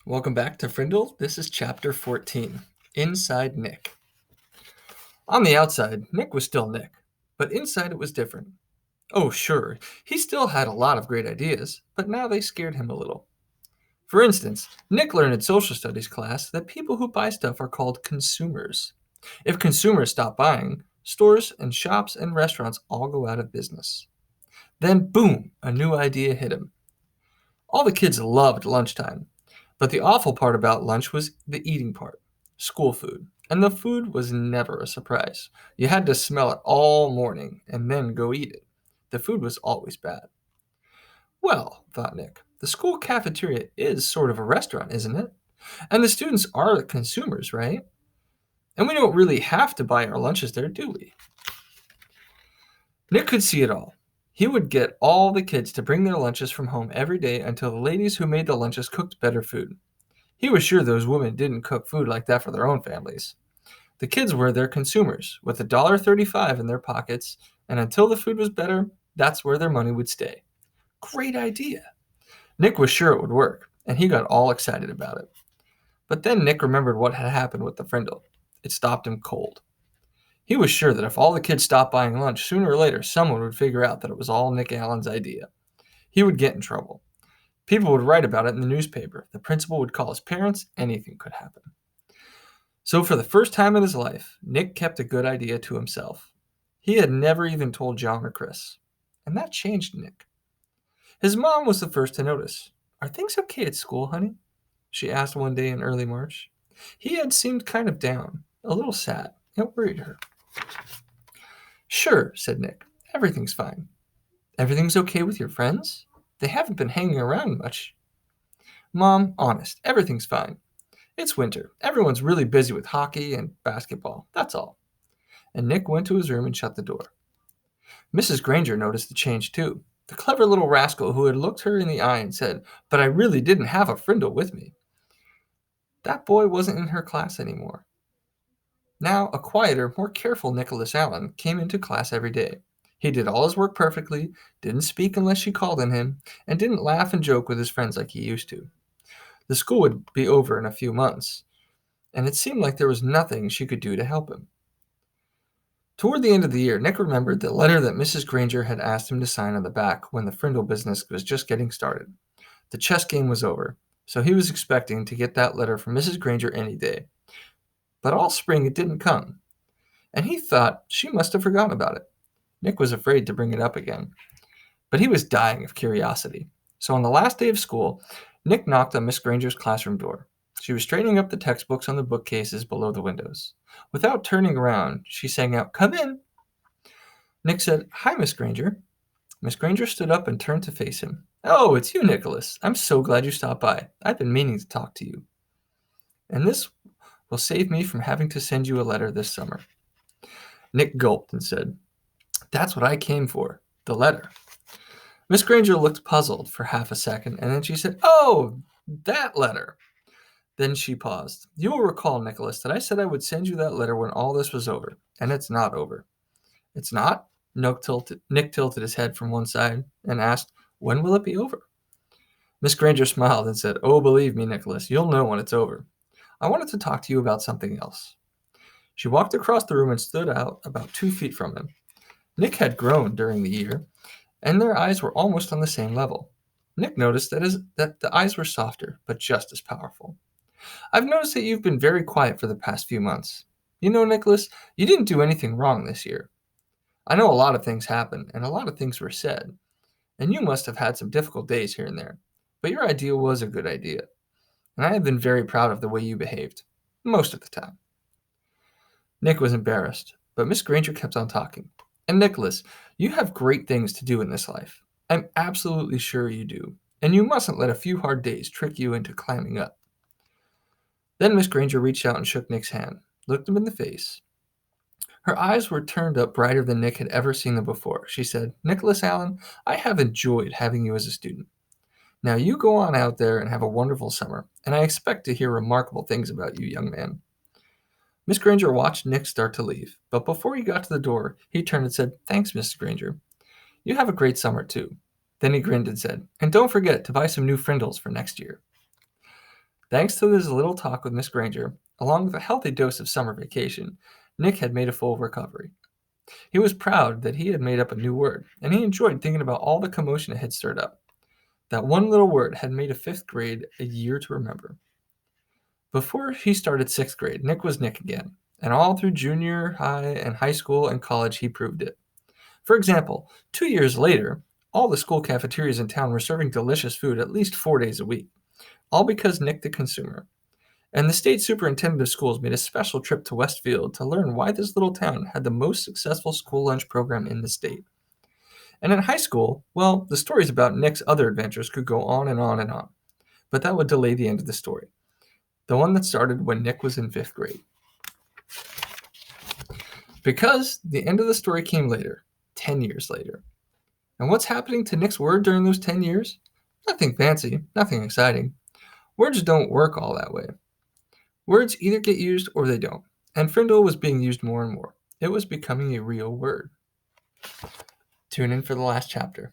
Welcome back to Frindle. This is chapter 14, Inside Nick. On the outside, Nick was still Nick, but inside it was different. Oh, sure, he still had a lot of great ideas, but now they scared him a little. For instance, Nick learned in social studies class that people who buy stuff are called consumers. If consumers stop buying, stores and shops and restaurants all go out of business. Then, boom, a new idea hit him. All the kids loved lunchtime, but the awful part about lunch was the eating part, school food. And the food was never a surprise. You had to smell it all morning and then go eat it. The food was always bad. Well, thought Nick, the school cafeteria is sort of a restaurant, isn't it? And the students are the consumers, right? And we don't really have to buy our lunches there, do we? Nick could see it all. He would get all the kids to bring their lunches from home every day until the ladies who made the lunches cooked better food. He was sure those women didn't cook food like that for their own families. The kids were their consumers, with $1.35 in their pockets, and until the food was better, that's where their money would stay. Great idea. Nick was sure it would work, and he got all excited about it. But then Nick remembered what had happened with the Frindle. It stopped him cold. He was sure that if all the kids stopped buying lunch, sooner or later someone would figure out that it was all Nick Allen's idea. He would get in trouble. People would write about it in the newspaper. The principal would call his parents. Anything could happen. So for the first time in his life, Nick kept a good idea to himself. He had never even told John or Chris. And that changed Nick. His mom was the first to notice. "Are things okay at school, honey?" she asked one day in early March. He had seemed kind of down, a little sad. It worried her. "Sure," said Nick. "Everything's fine." "Everything's okay with your friends? They haven't been hanging around much." "Mom, honest, everything's fine. It's winter. Everyone's really busy with hockey and basketball. That's all." And Nick went to his room and shut the door. Mrs. Granger noticed the change too. The clever little rascal who had looked her in the eye and said, "But I really didn't have a Frindle with me." That boy wasn't in her class anymore. Now, a quieter, more careful Nicholas Allen came into class every day. He did all his work perfectly, didn't speak unless she called on him, and didn't laugh and joke with his friends like he used to. The school would be over in a few months, and it seemed like there was nothing she could do to help him. Toward the end of the year, Nick remembered the letter that Mrs. Granger had asked him to sign on the back when the Frindle business was just getting started. The chess game was over, so he was expecting to get that letter from Mrs. Granger any day. But all spring it didn't come, and he thought she must have forgotten about it. Nick was afraid to bring it up again, but he was dying of curiosity. So on the last day of school, Nick knocked on Miss Granger's classroom door. She was straightening up the textbooks on the bookcases below the windows. Without turning around, she sang out, "Come in." Nick said, "Hi, Miss Granger." Miss Granger stood up and turned to face him. "Oh, it's you, Nicholas. I'm so glad you stopped by. I've been meaning to talk to you. And this will save me from having to send you a letter this summer." Nick gulped and said, "That's what I came for, the letter." Miss Granger looked puzzled for half a second, and then she said, "Oh, that letter." Then she paused. "You will recall, Nicholas, that I said I would send you that letter when all this was over, and it's not over." "It's not?" Nick tilted his head from one side and asked, "When will it be over?" Miss Granger smiled and said, "Oh, believe me, Nicholas, you'll know when it's over. I wanted to talk to you about something else." She walked across the room and stood out about 2 feet from him. Nick had grown during the year, and their eyes were almost on the same level. Nick noticed that the eyes were softer, but just as powerful. "I've noticed that you've been very quiet for the past few months. You know, Nicholas, you didn't do anything wrong this year. I know a lot of things happened, and a lot of things were said, and you must have had some difficult days here and there. But your idea was a good idea, and I have been very proud of the way you behaved, most of the time." Nick was embarrassed, but Miss Granger kept on talking. "And Nicholas, you have great things to do in this life. I'm absolutely sure you do, and you mustn't let a few hard days trick you into climbing up." Then Miss Granger reached out and shook Nick's hand, looked him in the face. Her eyes were turned up brighter than Nick had ever seen them before. She said, "Nicholas Allen, I have enjoyed having you as a student. Now you go on out there and have a wonderful summer, and I expect to hear remarkable things about you, young man." Miss Granger watched Nick start to leave, but before he got to the door, he turned and said, "Thanks, Mrs. Granger. You have a great summer, too." Then he grinned and said, "And don't forget to buy some new Frindles for next year." Thanks to his little talk with Miss Granger, along with a healthy dose of summer vacation, Nick had made a full recovery. He was proud that he had made up a new word, and he enjoyed thinking about all the commotion it had stirred up. That one little word had made a fifth grade a year to remember. Before he started sixth grade, Nick was Nick again, and all through junior high and high school and college he proved it. For example, 2 years later, all the school cafeterias in town were serving delicious food at least 4 days a week, all because Nick the consumer. And the state superintendent of schools made a special trip to Westfield to learn why this little town had the most successful school lunch program in the state. And in high school, well, the stories about Nick's other adventures could go on and on and on, but that would delay the end of the story, the one that started when Nick was in fifth grade. Because the end of the story came later, 10 years later. And what's happening to Nick's word during those 10 years? Nothing fancy, nothing exciting. Words don't work all that way. Words either get used or they don't. And Frindle was being used more and more. It was becoming a real word. Tune in for the last chapter.